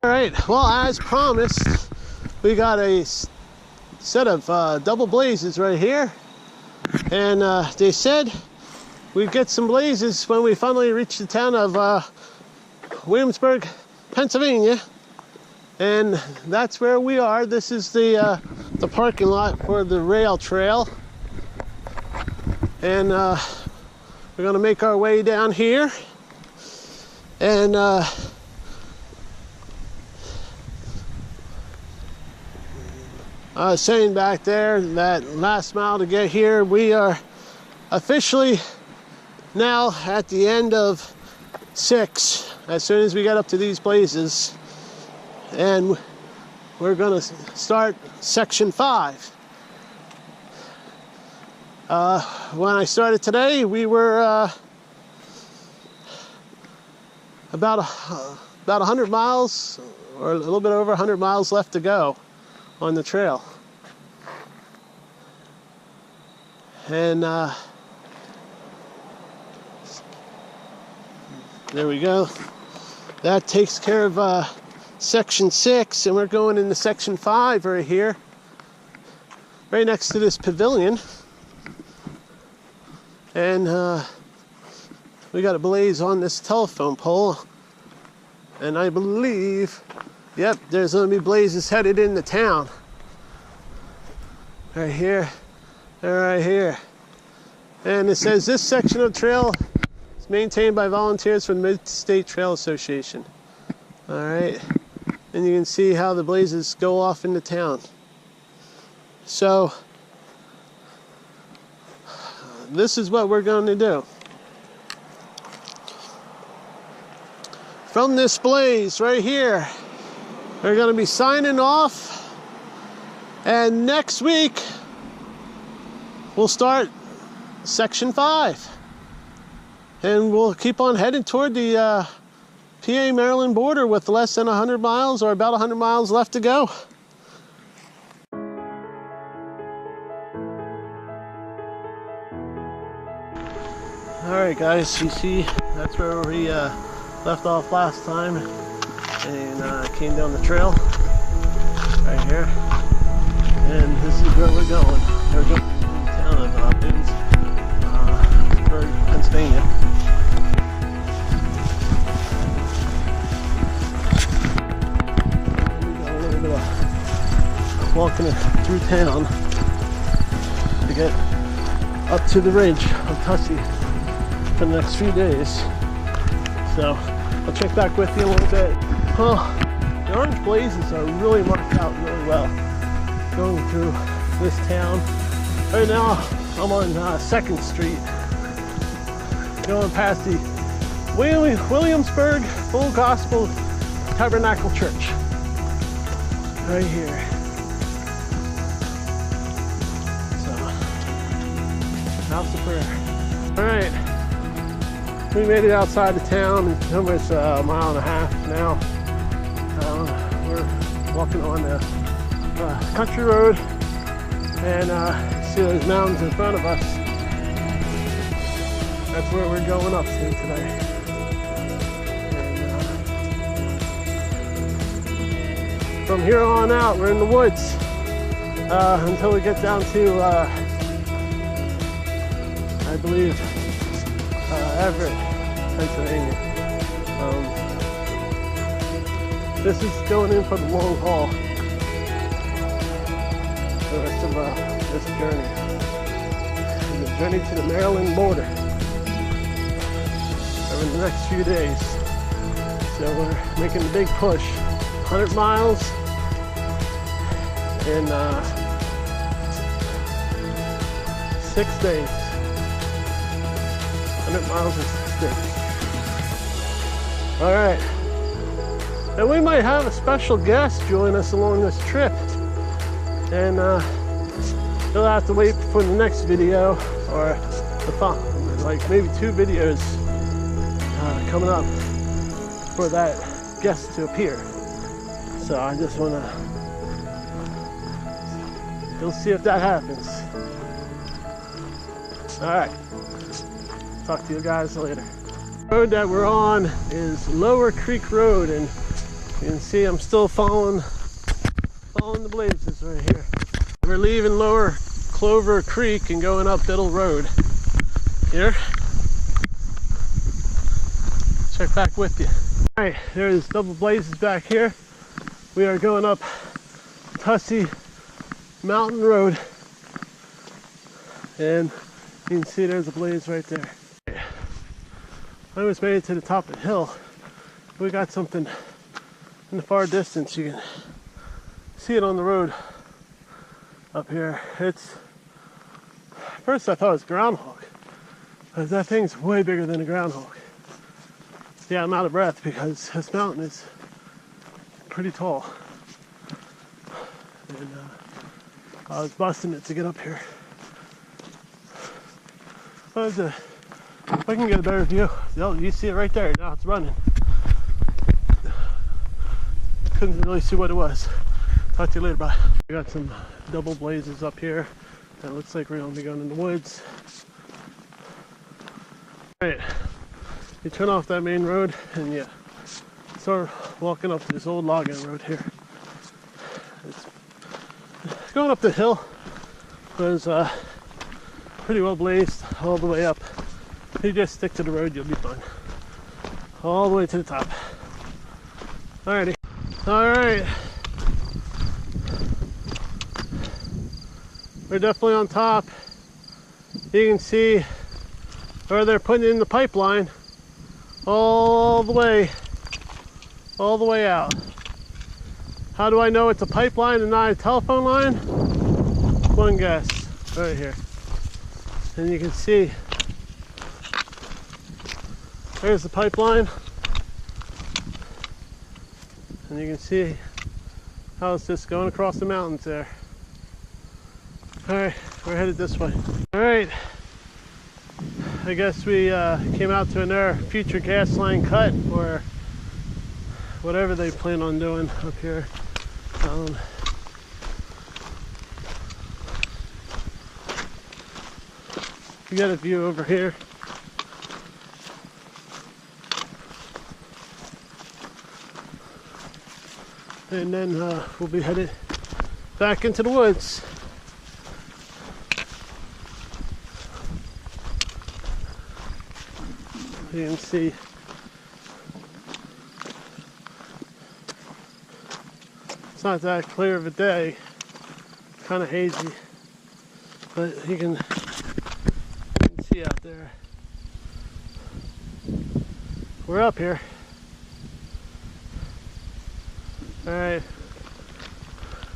All right, well, as promised, we got a set of double blazes right here, and they said we'd get some blazes when we finally reach the town of Williamsburg, Pennsylvania, and that's where we are. This is the parking lot for the rail trail, and we're gonna make our way down here, and I was saying back there that last mile to get here, we are officially now at the end of 6 as soon as we get up to these blazes, and we're going to start section 5. When I started today, we were about 100 miles or a little bit over 100 miles left to go on the trail, and there we go. That takes care of section 6, and we're going into section 5 right here, right next to this pavilion, and we got a blaze on this telephone pole, and I believe, yep, there's going to be blazes headed into town. Right here, and right here. And it says this section of trail is maintained by volunteers from the Mid-State Trail Association. All right, and you can see how the blazes go off into town. So this is what we're going to do. From this blaze right here, we're going to be signing off, and next week we'll start section 5, and we'll keep on heading toward the PA Maryland border with less than 100 miles or about 100 miles left to go. All right, guys, you see that's where we left off last time, and came down the trail right here, and this is where we're going. We're going to the town of Williamsburg, Pennsylvania. We got a little bit of walking through town to get up to the ridge of Tussie for the next few days. So I'll check back with you a little bit. The orange blazes are really marked out really well going through this town. Right now I'm on 2nd Street, going past the Williamsburg Full Gospel Tabernacle Church right here. So, house of prayer. All right. We made it outside the town. It's almost a mile and a half now. We're walking on the country road, and see those mountains in front of us. That's where we're going up to today. And, from here on out, we're in the woods until we get down to, I believe, Everett, Pennsylvania. This is going in for the long haul. The rest of this journey. And the journey to the Maryland border over the next few days. So we're making a big push. 100 miles in 6 days. 100 miles in 6 days. All right, and we might have a special guest join us along this trip, and you'll have to wait for the next video, or like maybe 2 videos coming up for that guest to appear. So I just want to, we'll see if that happens. All right. Talk to you guys later. The road that we're on is Lower Creek Road, and You can see I'm still following the blazes right here. We're leaving Lower Clover Creek and going up Biddle Road. Here. Check back with you. Alright, there's double blazes back here. We are going up Tussey Mountain Road. And you can see there's a blaze right there. I almost made it to the top of the hill. We got something in the far distance. You can see it on the road up here. It's, first I thought it was groundhog, but that thing's way bigger than a groundhog. Yeah, I'm out of breath because this mountain is pretty tall. And I was busting it to get up here. But if I can get a better view, you see it right there. Now it's running. Couldn't really see what it was. Talk to you later, bye. We got some double blazes up here. It looks like we're gonna be going in the woods. Alright, you turn off that main road and you start walking up this old logging road here. It's going up the hill. It was pretty well blazed all the way up. If you just stick to the road, you'll be fine. All the way to the top. Alrighty. Alright. We're definitely on top. You can see where they're putting in the pipeline all the way out. How do I know it's a pipeline and not a telephone line? One guess, right here. And you can see there's the pipeline. And you can see how it's just going across the mountains there. Alright, we're headed this way. Alright, I guess we came out to another future gas line cut, or whatever they plan on doing up here. You got a view over here. And then we'll be headed back into the woods. You can see it's not that clear of a day, kind of hazy, but you can see out there. We're up here. All right,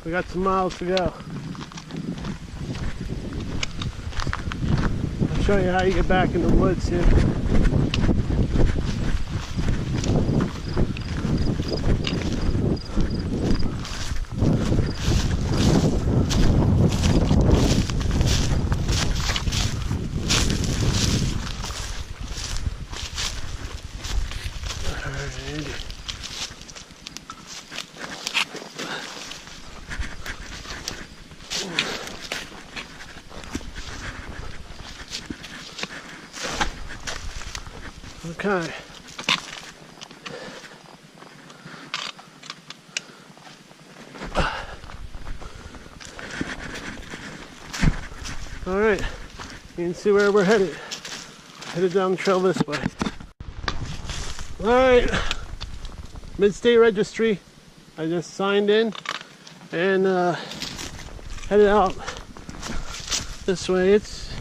we got some miles to go. I'll show you how you get back in the woods here. Okay. All right, you can see where we're headed. Headed down the trail this way. All right, State Registry. I just signed in and headed out this way. It's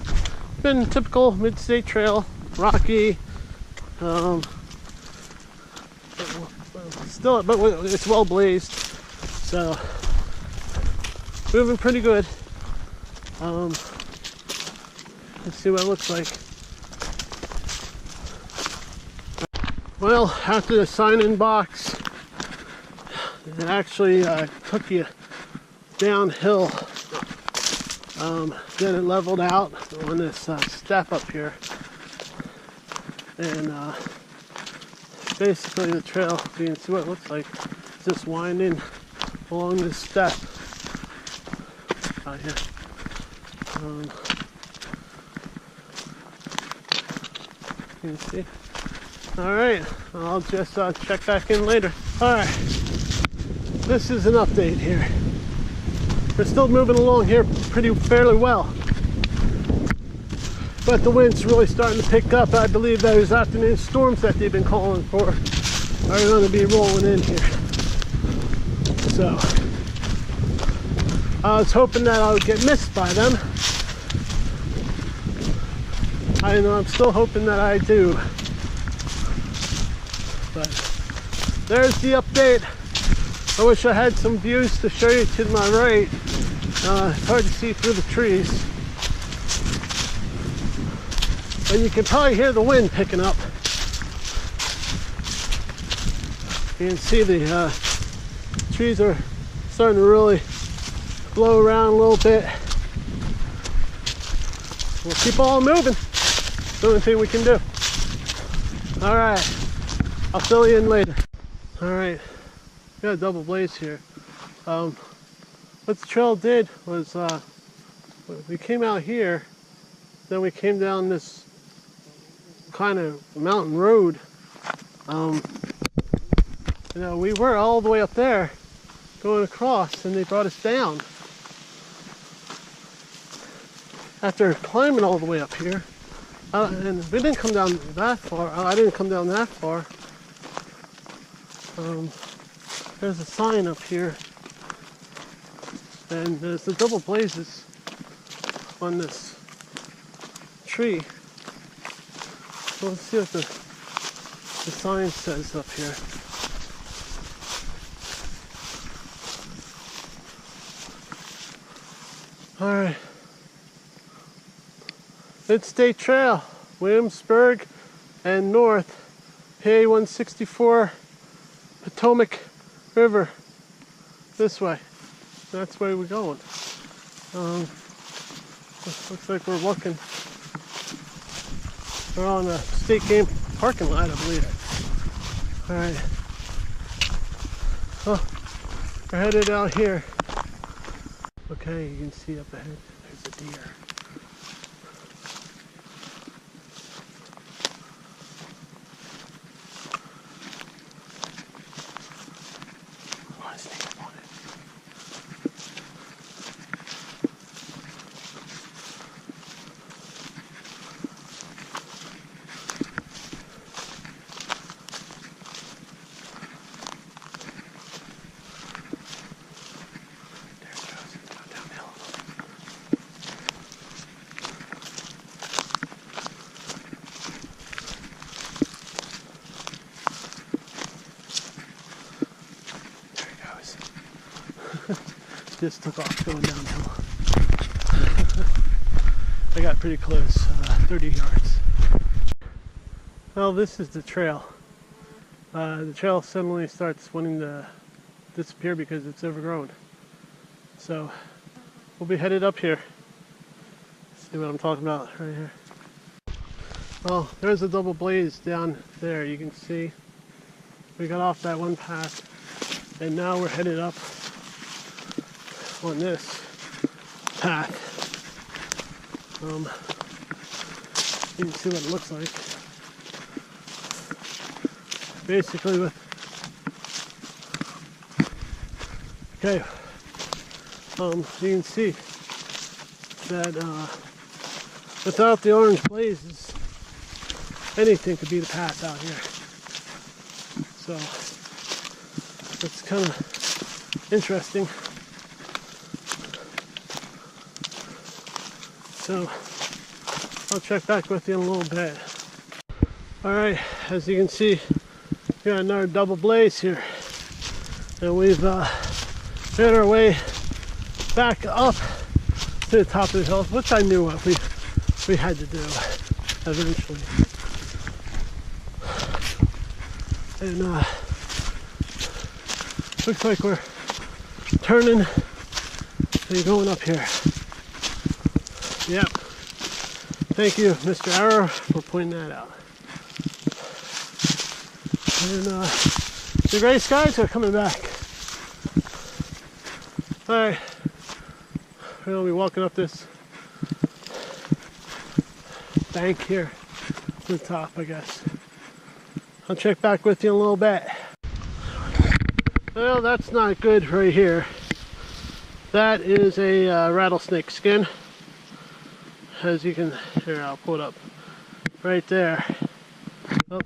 been typical mid-state trail, rocky. Still, but it's well blazed, so moving pretty good. Let's see what it looks like. Well, after the sign-in box, it actually took you downhill. Then it leveled out on this step up here. And basically the trail, you can see what it looks like, it's just winding along this step out here. You can see. Alright, I'll just check back in later. Alright. this is an update here. We're still moving along here fairly well. But the wind's really starting to pick up. I believe those afternoon storms that they've been calling for are going to be rolling in here. So I was hoping that I would get missed by them. I'm still hoping that I do. But there's the update. I wish I had some views to show you to my right. It's hard to see through the trees. And you can probably hear the wind picking up. You can see the trees are starting to really blow around a little bit. We'll keep on moving. It's the only thing we can do. All right, I'll fill you in later. All right, we got a double blaze here. What the trail did was we came out here, then we came down this kind of mountain road. You know, we were all the way up there going across, and they brought us down. After climbing all the way up here, and we didn't come down that far. I didn't come down that far. There's a sign up here, and there's the double blazes on this tree. So let's see what the sign says up here. All right. It's State Trail, Williamsburg and north, PA 164, Potomac River, this way. That's where we're going. Looks like we're walking. We're on a state game parking lot, I believe. All right. Oh, we're headed out here. Okay, you can see up ahead, there's a deer. Just took off going downhill. I got pretty close, 30 yards. Well, this is the trail. The trail suddenly starts wanting to disappear because it's overgrown. So we'll be headed up here. See what I'm talking about right here. Well, there's a double blaze down there. You can see we got off that one path, and now we're headed up on this path. You can see what it looks like. Basically with, okay, you can see that without the orange blazes, anything could be the path out here. So it's kind of interesting. So I'll check back with you in a little bit. All right, as you can see, we got another double blaze here, and we've made our way back up to the top of the hill, which I knew what we had to do eventually. And looks like we're turning and going up here. Yep. Thank you, Mr. Arrow, for pointing that out. And the gray skies are coming back. All right. We're going to be walking up this bank here to the top, I guess. I'll check back with you in a little bit. Well, that's not good right here. That is a rattlesnake skin. As you can, here, I'll pull it up. Right there. Oh,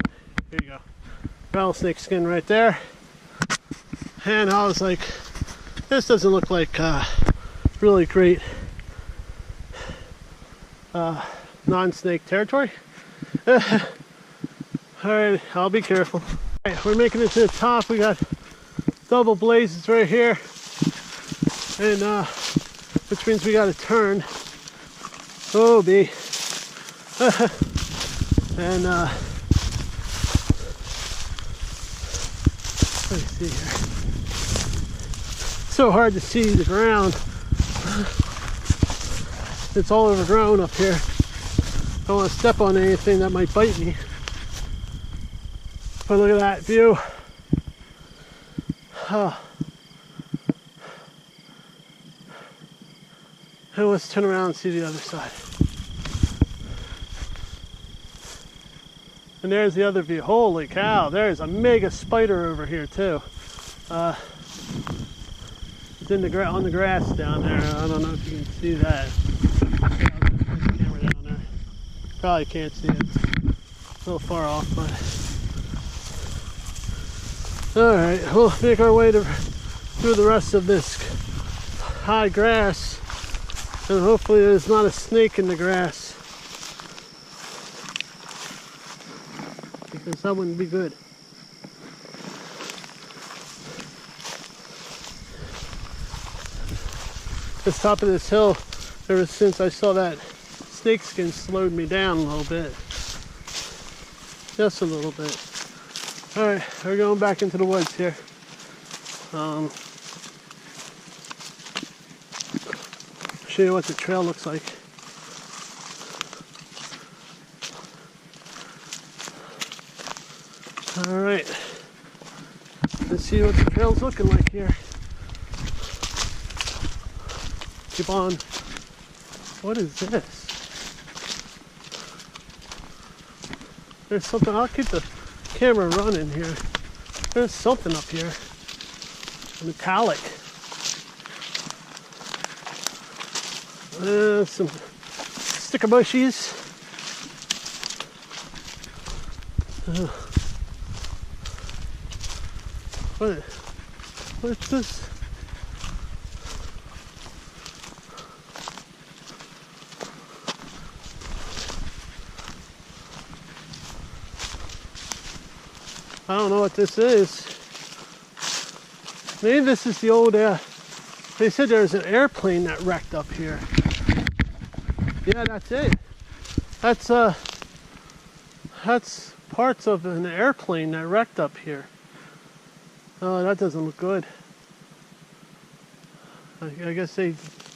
here you go. Rattlesnake skin right there. And I was like, this doesn't look like really great non-snake territory. Alright, I'll be careful. Alright, we're making it to the top. We got double blazes right here. And which means we gotta turn. Oh, B. And let me see here. So hard to see the ground. It's all overgrown up here. I don't want to step on anything that might bite me. But look at that view. And let's turn around and see the other side. And there's the other view. Holy cow, there's a mega spider over here too. It's in the on the grass down there. I don't know if you can see that. There's a camera down there. Probably can't see it. It's a little far off, but alright, we'll make our way through the rest of this high grass. And hopefully there's not a snake in the grass. Because that wouldn't be good. The top of this hill, ever since I saw that snake skin, slowed me down a little bit. Just a little bit. Alright, we're going back into the woods here. Show you what the trail looks like. Alright, let's see what the trail's looking like here. Keep on. What is this? There's something. I'll keep the camera running here. There's something up here. Metallic. Some sticker bushies. What's this? I don't know what this is. Maybe this is the old, they said there was an airplane that wrecked up here. Yeah, that's it. That's parts of an airplane that wrecked up here. Oh, that doesn't look good. I guess they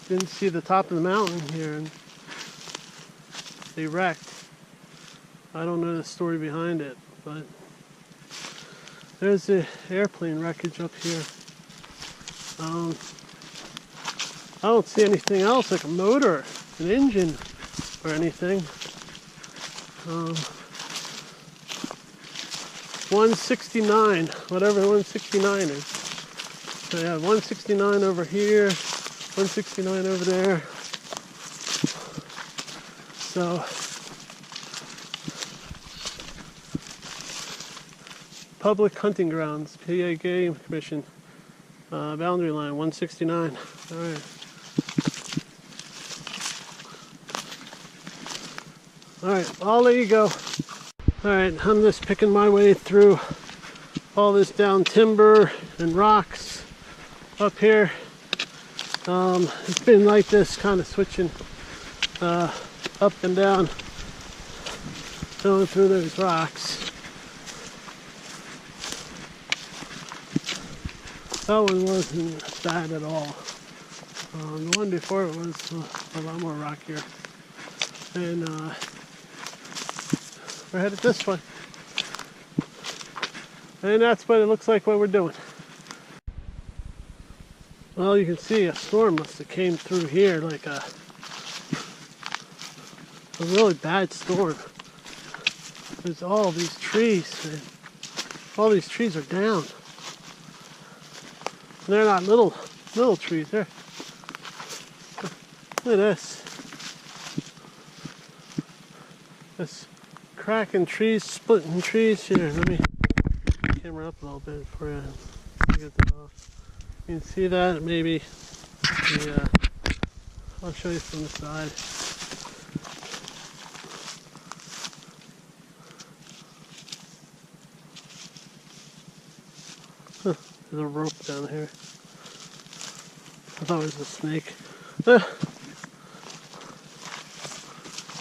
didn't see the top of the mountain here and they wrecked. I don't know the story behind it, but there's the airplane wreckage up here. I don't see anything else like a motor, an engine, or anything. 169, whatever 169 is. So yeah, 169 over here, 169 over there. So public hunting grounds, PA Game Commission, boundary line 169. All right. All right, I'll let you go. All right, I'm just picking my way through all this down timber and rocks up here. It's been like this, kind of switching up and down, going through those rocks. That one wasn't bad at all. The one before it was a lot more rockier. And we're headed this way. And that's what it looks like what we're doing. Well, you can see a storm must have came through here like a really bad storm. There's all these trees, and all these trees are down. They're not little trees. Look at this. This cracking trees, splitting trees here. Let me camera up a little bit for you. Get that off. You can see that maybe. Yeah, I'll show you from the side. There's a rope down here. I thought it was a snake.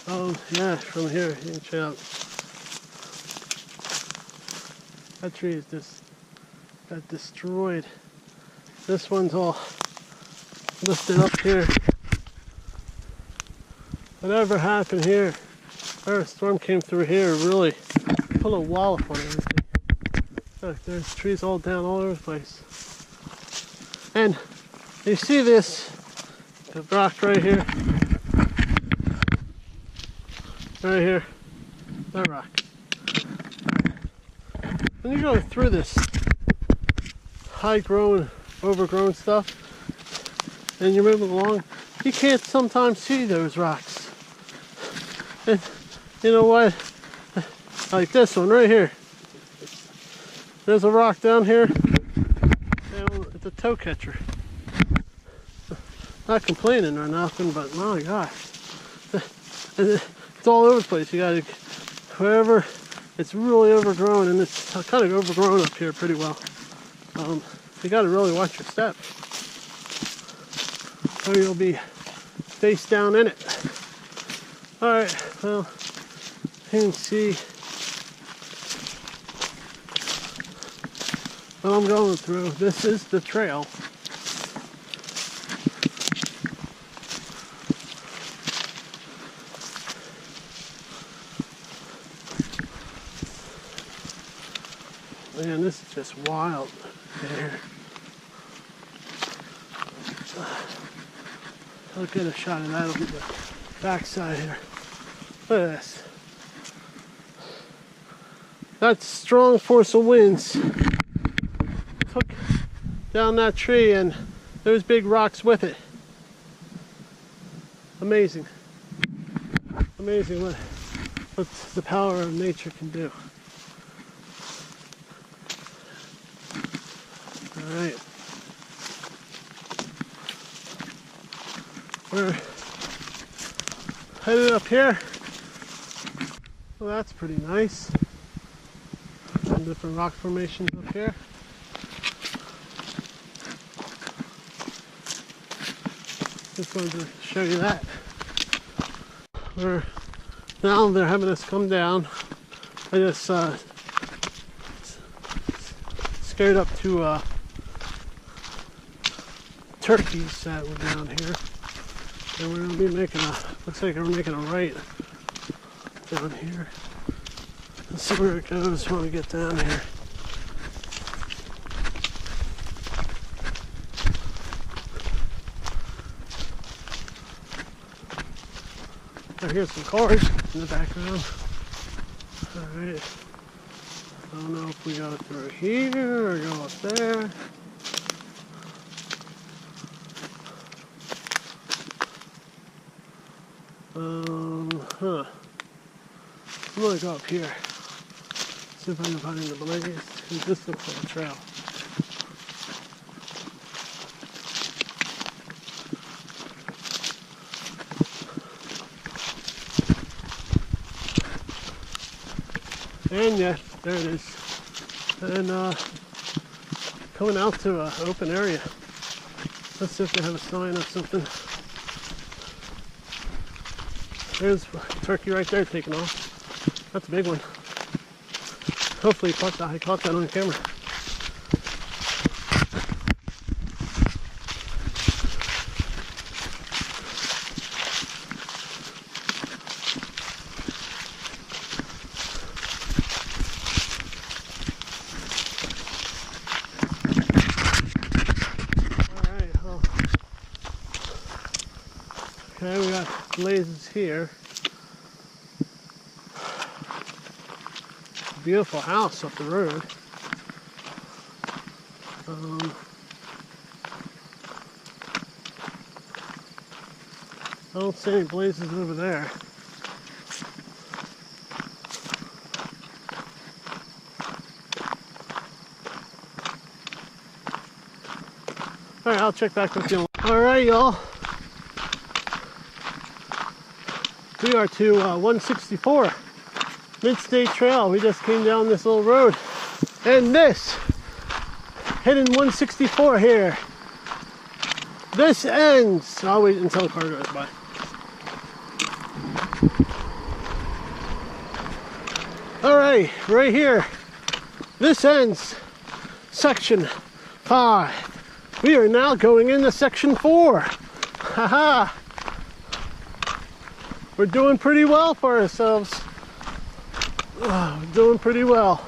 Oh yeah, from here you can check out. That tree is just got destroyed. This one's all lifted up here. Whatever happened here, whatever storm came through here, really put a wallop on everything. Look, there's trees all down all over the place. And you see this, the rock right here, that rock. When you go through this high-grown, overgrown stuff, and you're moving along, you can't sometimes see those rocks. And you know what? Like this one right here. There's a rock down here. It's a toe catcher. Not complaining or nothing, but my gosh. It's all over the place. You gotta, wherever it's really overgrown, and it's kind of overgrown up here pretty well. You gotta really watch your step, or you'll be face down in it. Alright, well, you can see what I'm going through. This is the trail. Man, this is just wild here. I'll get a shot of that on the backside here. Look at this. That strong force of winds took down that tree and those big rocks with it. Amazing. Amazing what the power of nature can do. Alright. We're headed up here. Well, that's pretty nice. Some different rock formations up here. Just wanted to show you that. Now they're having us come down. I just scared up to turkeys that were down here, and we're gonna be making looks like we're making a right down here. Let's see where it goes when we get down here. I hear some cars in the background. Alright. I don't know if we go through here or go up there. I'm gonna go up here. See if I can find the blaze. This looks like a trail. And yeah, there it is. And coming out to an open area. Let's see if they have a sign or something. There's a turkey right there taking off. That's a big one. Hopefully I caught that on camera. Okay, we got blazes here. Beautiful house up the road. I don't see any blazes over there. Alright, I'll check back with you. Alright, y'all. We are to 164 Mid-State Trail. We just came down this little road. And this, heading 164 here. This ends. I'll wait until the car goes by. Alright, right here. This ends section 5. We are now going into section 4. Haha. We're doing pretty well for ourselves. We're doing pretty well.